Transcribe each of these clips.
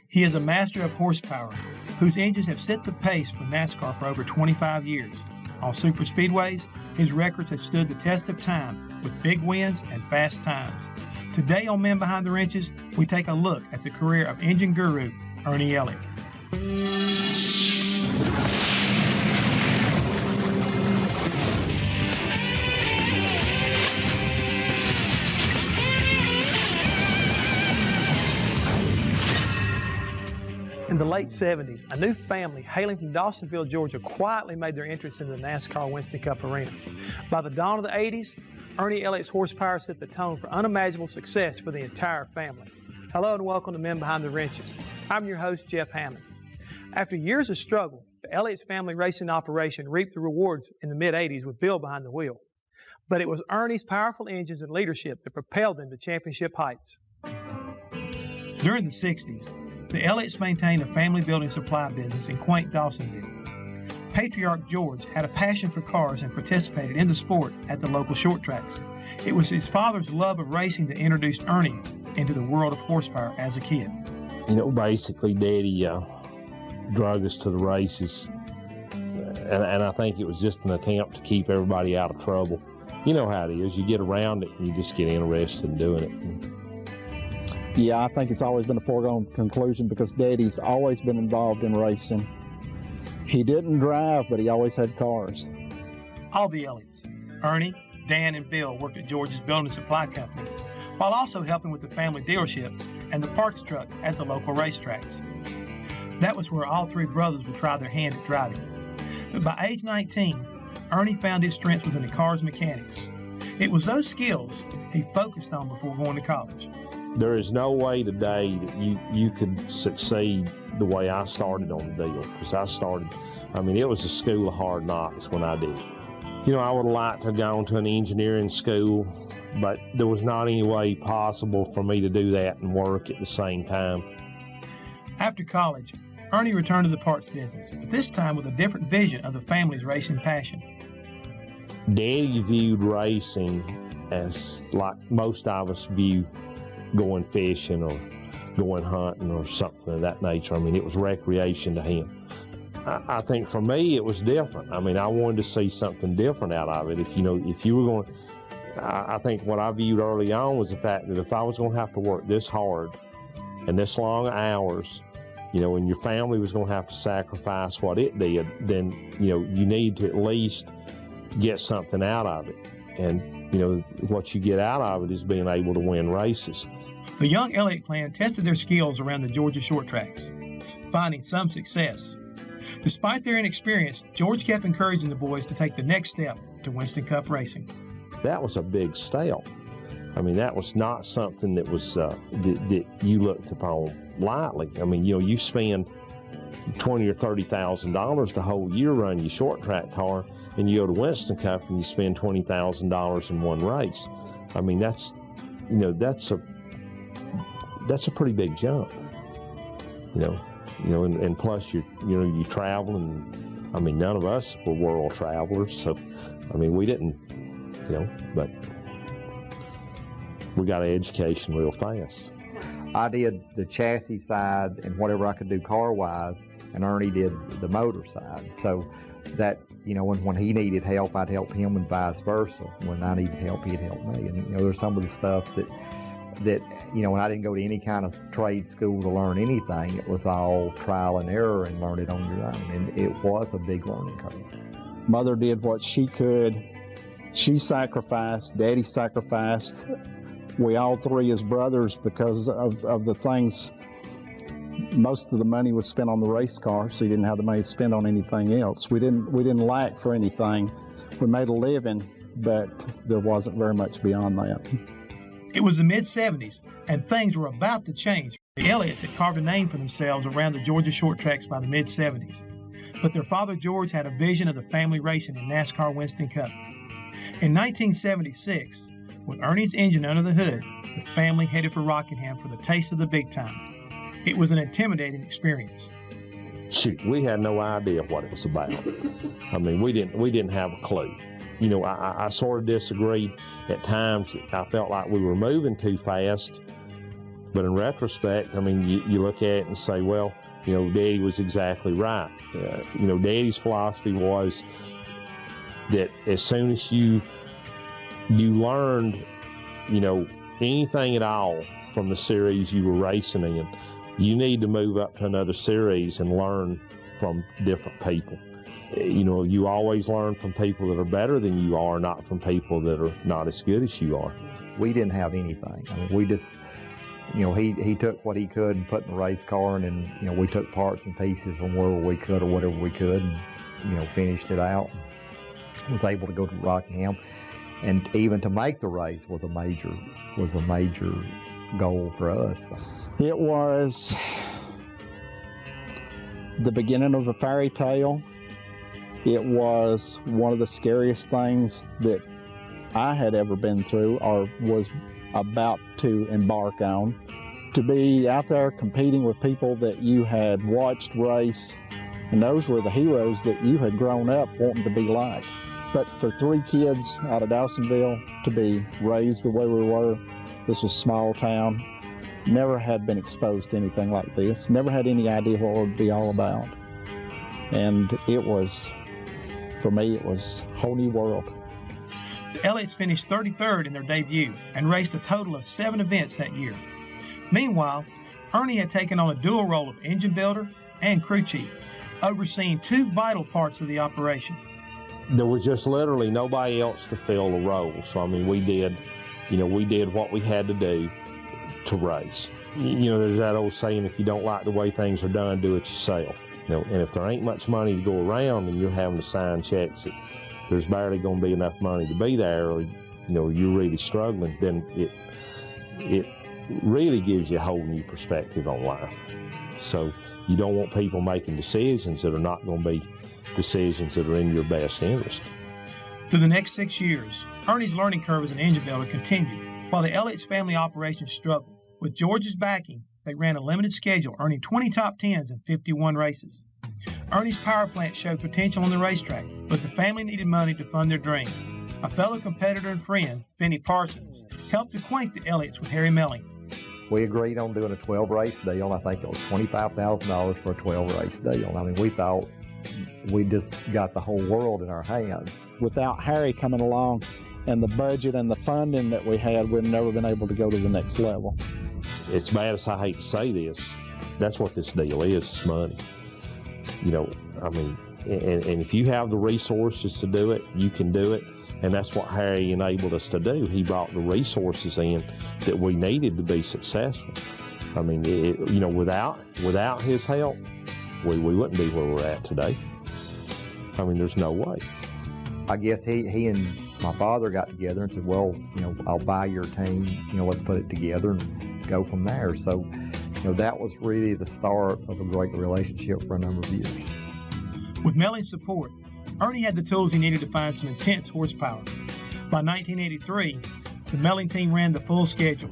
He is a master of horsepower, whose engines have set the pace for NASCAR for over 25 years. On super speedways, his records have stood the test of time with big wins and fast times. Today on Men Behind the Wrenches, we take a look at the career of engine guru Ernie Elliott. In the late 70s, a new family hailing from Dawsonville, Georgia, quietly made their entrance into the NASCAR Winston Cup arena. By the dawn of the 80s, Ernie Elliott's horsepower set the tone for unimaginable success for the entire family. Hello and welcome to Men Behind the Wrenches. I'm your host, Jeff Hammond. After years of struggle, the Elliott's family racing operation reaped the rewards in the mid-80s with Bill behind the wheel. But it was Ernie's powerful engines and leadership that propelled them to championship heights. During the 60s, the Elliott's maintained a family building supply business in quaint Dawsonville. Patriarch George had a passion for cars and participated in the sport at the local short tracks. It was his father's love of racing that introduced Ernie into the world of horsepower as a kid. You know, basically, Daddy drug us to the races, and I think it was just an attempt to keep everybody out of trouble. You know how it is. You get around it and you just get interested in doing it. Yeah, I think it's always been a foregone conclusion because Daddy's always been involved in racing. He didn't drive, but he always had cars. All the Elliott's, Ernie, Dan, and Bill worked at George's building supply company, while also helping with the family dealership and the parts truck at the local racetracks. That was where all three brothers would try their hand at driving. But by age 19, Ernie found his strength was in the car's mechanics. It was those skills he focused on before going to college. There is no way today that you could succeed the way I started on the deal, because it was a school of hard knocks when I did. You know, I would have liked to have gone to an engineering school, but there was not any way possible for me to do that and work at the same time. After college, Ernie returned to the parts business, but this time with a different vision of the family's racing passion. Daddy viewed racing as like most of us view going fishing or going hunting or something of that nature. I mean, it was recreation to him. I think for me, it was different. I mean, I wanted to see something different out of it. If you were going, I think what I viewed early on was the fact that if I was going to have to work this hard and this long hours, and your family was going to have to sacrifice what it did, then, you need to at least get something out of it. And, what you get out of it is being able to win races. The young Elliott clan tested their skills around the Georgia short tracks, finding some success. Despite their inexperience, George kept encouraging the boys to take the next step to Winston Cup racing. That was a big step. I mean, that was not something that was that you looked upon lightly. I mean, you spend $20,000 or $30,000 the whole year running your short track car, and you go to Winston Cup and you spend $20,000 in one race. I mean, that's a pretty big jump. And plus you travel, and I mean, none of us were world travelers, so I mean, we didn't, but we got an education real fast. I did the chassis side and whatever I could do car-wise, and Ernie did the motor side. So that, when he needed help, I'd help him, and vice versa. When I needed help, he'd help me. And, there's some of the stuff that when I didn't go to any kind of trade school to learn anything, it was all trial and error and learn it on your own. And it was a big learning curve. Mother did what she could. She sacrificed. Daddy sacrificed. We all three as brothers, because of the things, most of the money was spent on the race car, so you didn't have the money to spend on anything else. We didn't lack for anything. We made a living, but there wasn't very much beyond that. It was the mid-70s, and things were about to change. The Elliott's had carved a name for themselves around the Georgia short tracks by the mid-70s. But their father George had a vision of the family racing in NASCAR Winston Cup. In 1976, with Ernie's engine under the hood, the family headed for Rockingham for the taste of the big time. It was an intimidating experience. Shoot, we had no idea what it was about. I mean, we didn't have a clue. I sort of disagreed at times. I felt like we were moving too fast, But in retrospect, I mean, you look at it and say, well, you know, Daddy was exactly right. You know, Daddy's philosophy was that as soon as you learned, you know, anything at all from the series you were racing in, you need to move up to another series and learn from different people. You know, you always learn from people that are better than you are, not from people that are not as good as you are. We didn't have anything. I mean, we just, you know, he took what he could and put in the race car, and then, you know, we took parts and pieces from wherever we could or whatever we could, and, you know, finished it out. Was able to go to Rockingham, and even to make the race was a major goal for us. It was the beginning of a fairy tale. It was one of the scariest things that I had ever been through or was about to embark on. To be out there competing with people that you had watched race, and those were the heroes that you had grown up wanting to be like. But for 3 kids out of Dawsonville to be raised the way we were, this was a small town, never had been exposed to anything like this, never had any idea what it would be all about. And it was, for me, it was a whole new world. The Elliott's finished 33rd in their debut and raced a total of 7 events that year. Meanwhile, Ernie had taken on a dual role of engine builder and crew chief, overseeing 2 vital parts of the operation. There was just literally nobody else to fill the role. So, I mean, we did what we had to do to race. You know, there's that old saying, if you don't like the way things are done, do it yourself. You know, and if there ain't much money to go around and you're having to sign checks that there's barely going to be enough money to be there, or, you know, you're really struggling, then it really gives you a whole new perspective on life. So you don't want people making decisions that are not going to be decisions that are in your best interest. Through the next 6 years, Ernie's learning curve as an engine builder continued, while the Elliott's family operation struggled. With George's backing, they ran a limited schedule, earning 20 top 10s in 51 races. Ernie's power plant showed potential on the racetrack, but the family needed money to fund their dream. A fellow competitor and friend, Benny Parsons, helped acquaint the Elliotts with Harry Melling. We agreed on doing a 12-race deal. I think it was $25,000 for a 12-race deal. I mean, we thought we just got the whole world in our hands. Without Harry coming along and the budget and the funding that we had, we'd never been able to go to the next level. As bad as I hate to say this, that's what this deal is, it's money. You know, I mean, and if you have the resources to do it, you can do it. And that's what Harry enabled us to do. He brought the resources in that we needed to be successful. I mean, you know, without his help, we wouldn't be where we're at today. I mean, there's no way. I guess he and my father got together and said, well, you know, I'll buy your team, you know, let's put it together and go from there. So, you know, that was really the start of a great relationship for a number of years. With Melling's support, Ernie had the tools he needed to find some intense horsepower. By 1983, the Melling team ran the full schedule.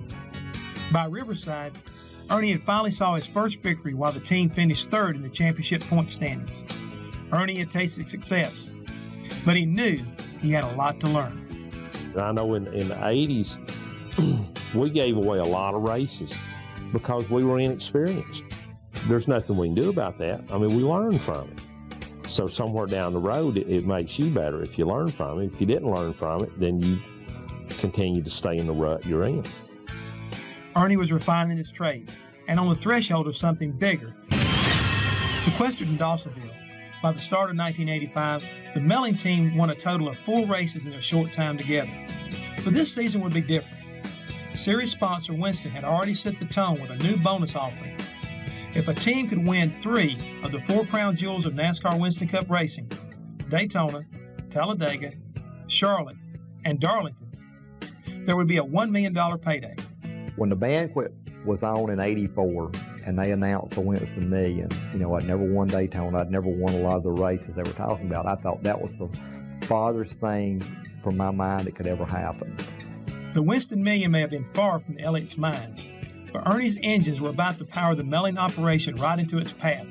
By Riverside, Ernie had finally saw his first victory while the team finished 3rd in the championship point standings. Ernie had tasted success, but he knew he had a lot to learn. I know in the 80s, we gave away a lot of races because we were inexperienced. There's nothing we can do about that. I mean, we learned from it. So somewhere down the road, it makes you better if you learn from it. If you didn't learn from it, then you continue to stay in the rut you're in. Ernie was refining his trade and on the threshold of something bigger. Sequestered in Dawsonville, by the start of 1985, the Melling team won a total of 4 races in a short time together. But this season would be different. Series sponsor Winston had already set the tone with a new bonus offering. If a team could win 3 of the 4 crown jewels of NASCAR Winston Cup racing, Daytona, Talladega, Charlotte, and Darlington, there would be a $1 million payday. When the banquet was on in '84 and they announced the Winston Million, you know, I'd never won Daytona, I'd never won a lot of the races they were talking about. I thought that was the farthest thing from my mind that could ever happen. The Winston Million may have been far from the Elliott's mind, but Ernie's engines were about to power the Melling operation right into its path,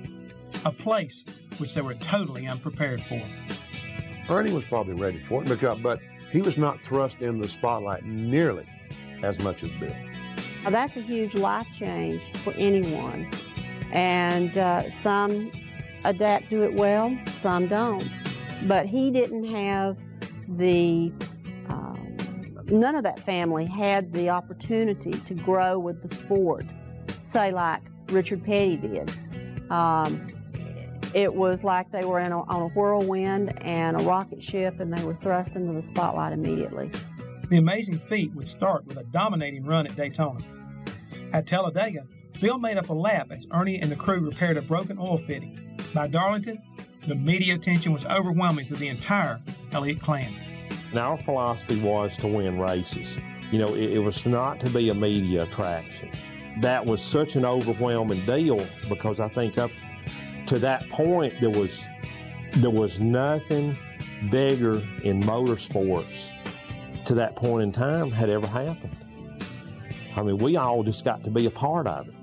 a place which they were totally unprepared for. Ernie was probably ready for it, but he was not thrust in the spotlight nearly as much as Bill. Now, that's a huge life change for anyone. And some adapt to it well, some don't. But he didn't have none of that family had the opportunity to grow with the sport, say like Richard Petty did. It was like they were on a whirlwind and a rocket ship, and they were thrust into the spotlight immediately. The amazing feat would start with a dominating run at Daytona. At Talladega, Bill made up a lap as Ernie and the crew repaired a broken oil fitting. By Darlington, the media attention was overwhelming for the entire Elliott clan. Now, our philosophy was to win races. You know, it was not to be a media attraction. That was such an overwhelming deal because I think up to that point there was nothing bigger in motorsports to that point in time had ever happened. I mean, we all just got to be a part of it,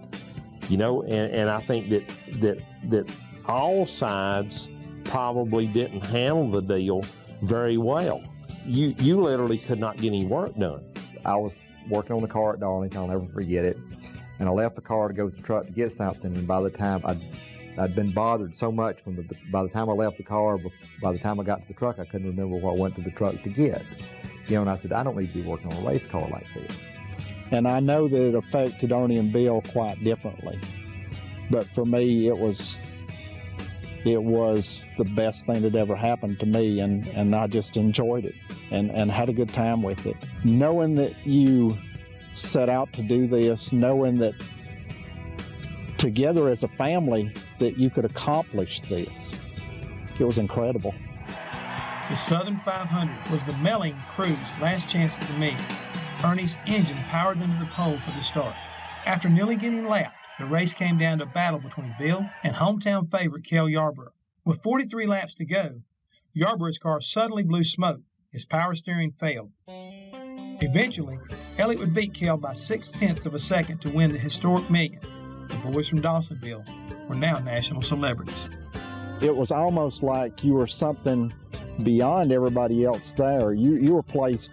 you know, and I think that all sides probably didn't handle the deal very well. You literally could not get any work done. I was working on the car at Darlington, I'll never forget it, and I left the car to go to the truck to get something, and by the time I'd been bothered so much by the time I left the car, by the time I got to the truck, I couldn't remember what I went to the truck to get. You know, and I said, I don't need to be working on a race car like this. And I know that it affected Ernie and Bill quite differently. But for me, it was the best thing that ever happened to me, and I just enjoyed it and had a good time with it. Knowing that you set out to do this, knowing that together as a family that you could accomplish this, it was incredible. The Southern 500 was the Million crew's last chance at the meet. Ernie's engine powered them to the pole for the start. After nearly getting lapped, the race came down to a battle between Bill and hometown favorite Cale Yarborough. With 43 laps to go, Yarborough's car suddenly blew smoke. His power steering failed. Eventually, Elliott would beat Cale by 0.6 of a second to win the historic Million. The boys from Dawsonville were now national celebrities. It was almost like you were something beyond everybody else there. You were placed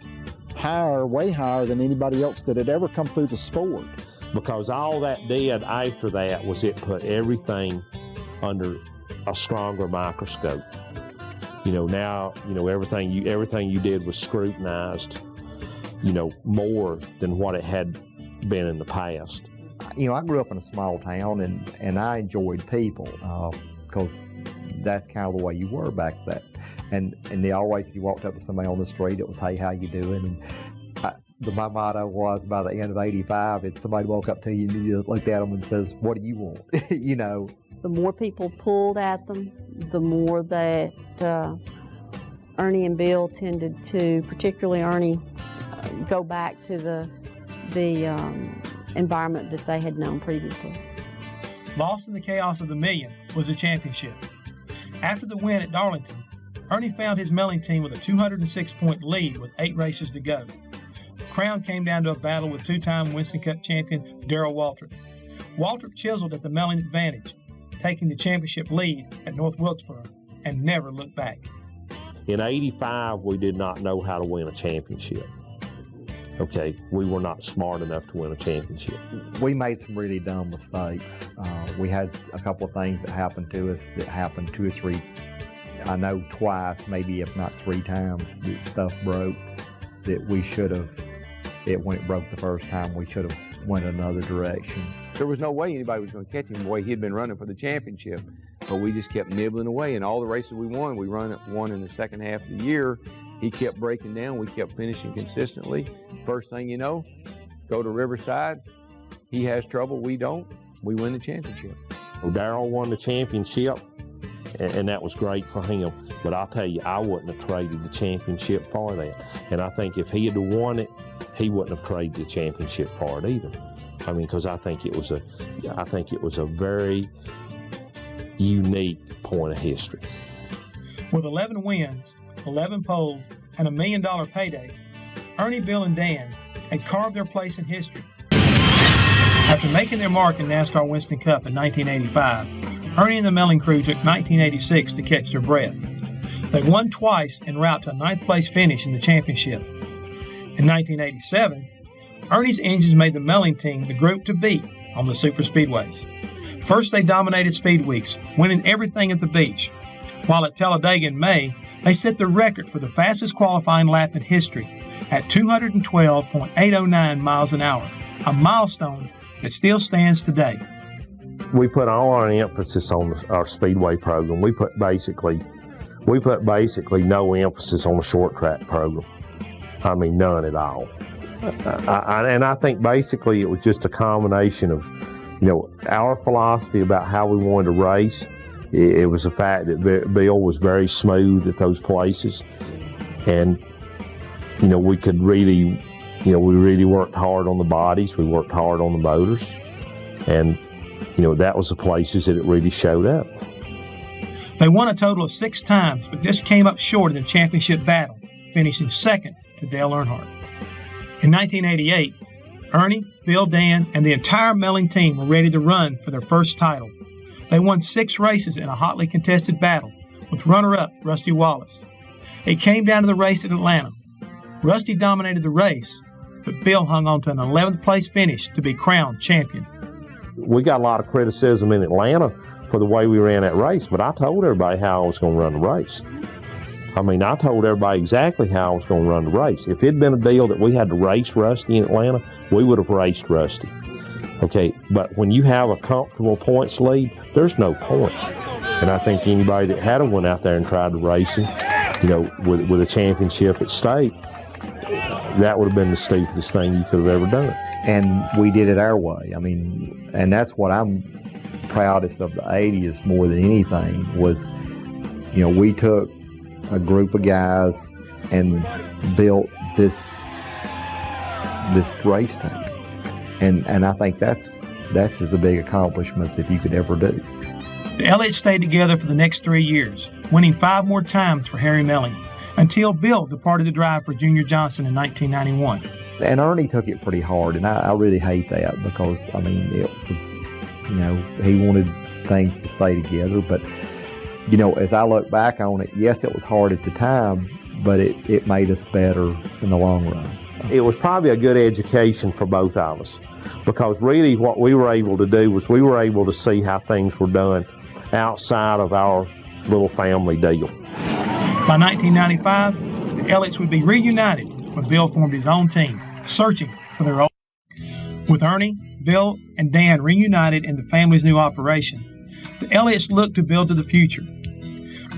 higher, way higher than anybody else that had ever come through the sport. Because all that did after that was it put everything under a stronger microscope. You know, now, you know, everything you did was scrutinized, you know, more than what it had been in the past. You know, I grew up in a small town, and I enjoyed people because that's kind of the way you were back then. And they always, if you walked up to somebody on the street, it was, hey, how you doing? And my motto was, by the end of '85, if somebody walked up to you and you looked at them and says, what do you want? You know. The more people pulled at them, the more that Ernie and Bill tended to, particularly Ernie, go back to the environment that they had known previously. Lost in the chaos of the Million was the championship. After the win at Darlington, Ernie found his Million team with a 206-point lead with 8 races to go. The crown came down to a battle with 2-time Winston Cup champion Darrell Waltrip. Waltrip chiseled at the Million advantage, taking the championship lead at North Wilkesboro, and never looked back. In '85, we did not know how to win a championship. Okay, we were not smart enough to win a championship. We made some really dumb mistakes. We had a couple of things that happened to us that happened 2 or 3, I know twice, maybe if not 3 times, that stuff broke that we should have, when it broke the first time, we should have went another direction. There was no way anybody was going to catch him the way he had been running for the championship. But we just kept nibbling away, and all the races we won in the second half of the year. He kept breaking down. We kept finishing consistently. First thing you know, go to Riverside. He has trouble. We don't. We win the championship. Well, Darrell won the championship, and that was great for him. But I'll tell you, I wouldn't have traded the championship for that. And I think if he had won it, he wouldn't have traded the championship for it either. I mean, because I think it was a very unique point of history. With 11 wins, 11 poles, and $1 million payday, Ernie, Bill, and Dan had carved their place in history. After making their mark in NASCAR Winston Cup in 1985, Ernie and the Million crew took 1986 to catch their breath. They won twice en route to a 9th place finish in the championship. In 1987, Ernie's engines made the Million team the group to beat on the super speedways. First, they dominated speed weeks, winning everything at the beach. While at Talladega in May, they set the record for the fastest qualifying lap in history at 212.809 miles an hour, a milestone that still stands today. We put all our emphasis on our speedway program. We put basically no emphasis on the short track program. I mean, none at all. And I think basically it was just a combination of, our philosophy about how we wanted to race. It was the fact that Bill was very smooth at those places, and we could really, we really worked hard on the bodies. We worked hard on the motors, and that was the places that it really showed up. They won a total of 6 times, but this came up short in the championship battle, finishing second to Dale Earnhardt. In 1988, Ernie, Bill, Dan, and the entire Million team were ready to run for their first title. They won 6 races in a hotly contested battle, with runner-up Rusty Wallace. It came down to the race at Atlanta. Rusty dominated the race, but Bill hung on to an 11th place finish to be crowned champion. We got a lot of criticism in Atlanta for the way we ran that race, but I told everybody how I was going to run the race. I told everybody exactly how I was going to run the race. If it had been a deal that we had to race Rusty in Atlanta, we would have raced Rusty. Okay, but when you have a comfortable points lead, there's no points. And I think anybody that had went out there and tried to race him, with a championship at stake, that would have been the stupidest thing you could have ever done. And we did it our way. And that's what I'm proudest of the 80s more than anything was, we took a group of guys and built this race team. And I think that's as the big accomplishments if you could ever do. The Elliots stayed together for the next 3 years, winning 5 more times for Harry Million, until Bill departed to drive for Junior Johnson in 1991. And Ernie took it pretty hard, and I really hate that because, it was, he wanted things to stay together. But, as I look back on it, yes, it was hard at the time, but it made us better in the long run. It was probably a good education for both of us, because really what we were able to do was we were able to see how things were done outside of our little family deal. By 1995, the Elliots would be reunited when Bill formed his own team, searching for their old. With Ernie, Bill, and Dan reunited in the family's new operation, the Elliots looked to build to the future.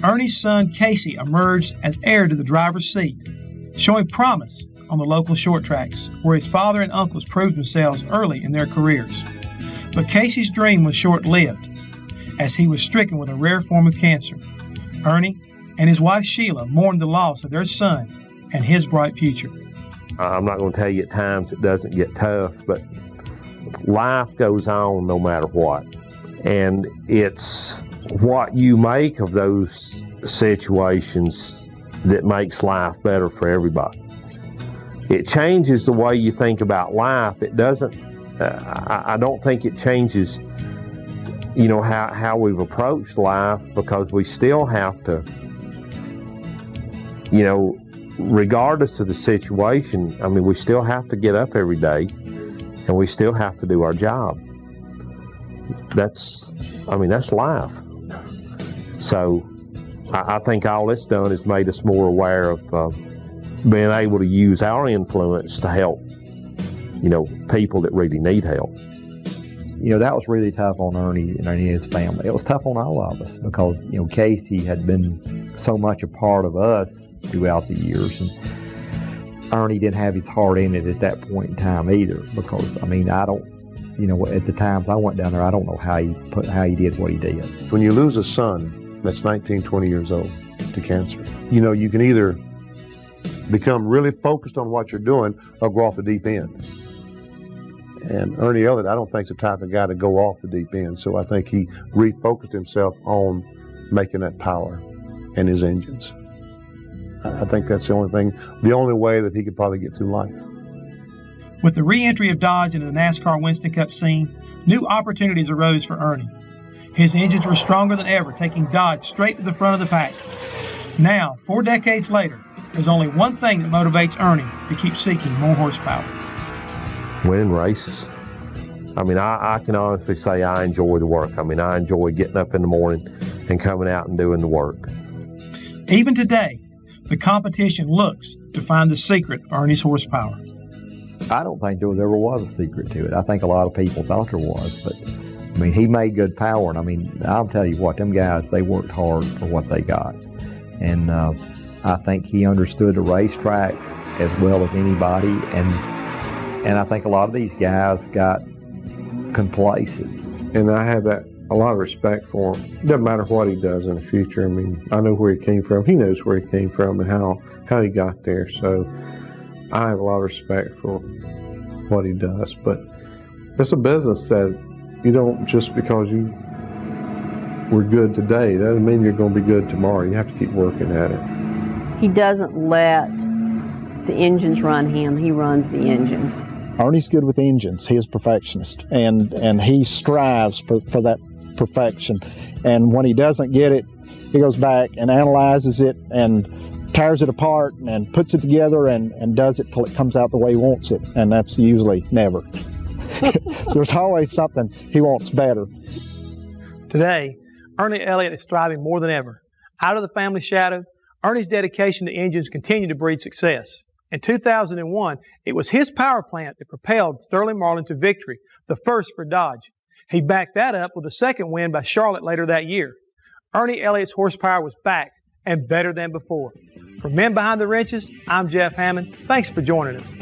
Ernie's son Casey emerged as heir to the driver's seat, showing promise on the local short tracks, where his father and uncles proved themselves early in their careers. But Casey's dream was short-lived, as he was stricken with a rare form of cancer. Ernie and his wife Sheila mourned the loss of their son and his bright future. I'm not going to tell you at times it doesn't get tough, but life goes on no matter what. And it's what you make of those situations that makes life better for everybody. It changes the way you think about life. It doesn't, I don't think it changes, how we've approached life, because we still have to, regardless of the situation, we still have to get up every day and we still have to do our job. That's life. So I think all it's done is made us more aware of being able to use our influence to help, people that really need help. That was really tough on Ernie and his family. It was tough on all of us because, Casey had been so much a part of us throughout the years. And Ernie didn't have his heart in it at that point in time either because, I don't, at the times I went down there, I don't know how he did what he did. When you lose a son that's 19, 20 years old to cancer, you can either become really focused on what you're doing or go off the deep end. And Ernie Elliott, I don't think, is the type of guy to go off the deep end. So I think he refocused himself on making that power in his engines. I think that's the only way that he could probably get through life. With the re-entry of Dodge into the NASCAR Winston Cup scene, new opportunities arose for Ernie. His engines were stronger than ever, taking Dodge straight to the front of the pack. Now, 4 decades later, there's only one thing that motivates Ernie to keep seeking more horsepower. winning races. I mean, I can honestly say I enjoy the work. I mean, I enjoy getting up in the morning and coming out and doing the work. Even today, the competition looks to find the secret of Ernie's horsepower. I don't think there ever was a secret to it. I think a lot of people thought there was, but I mean, he made good power, and I mean, I'll tell you what, them guys, they worked hard for what they got. And I think he understood the racetracks as well as anybody, and I think a lot of these guys got complacent. And I have a lot of respect for him. Doesn't matter what he does in the future. I mean, I know where he came from. He knows where he came from and how he got there. So I have a lot of respect for what he does. But it's a business that you don't, just because you were good today, doesn't mean you're going to be good tomorrow. You have to keep working at it. He doesn't let the engines run him. He runs the engines. Ernie's good with engines. He is a perfectionist, and he strives for that perfection. And when he doesn't get it, he goes back and analyzes it and tears it apart and puts it together and does it till it comes out the way he wants it. And that's usually never. There's always something he wants better. Today, Ernie Elliott is striving more than ever. Out of the family shadow, Ernie's dedication to engines continued to breed success. In 2001, it was his power plant that propelled Sterling Marlin to victory, the first for Dodge. He backed that up with a second win by Charlotte later that year. Ernie Elliott's horsepower was back and better than before. For Men Behind the Wrenches, I'm Jeff Hammond. Thanks for joining us.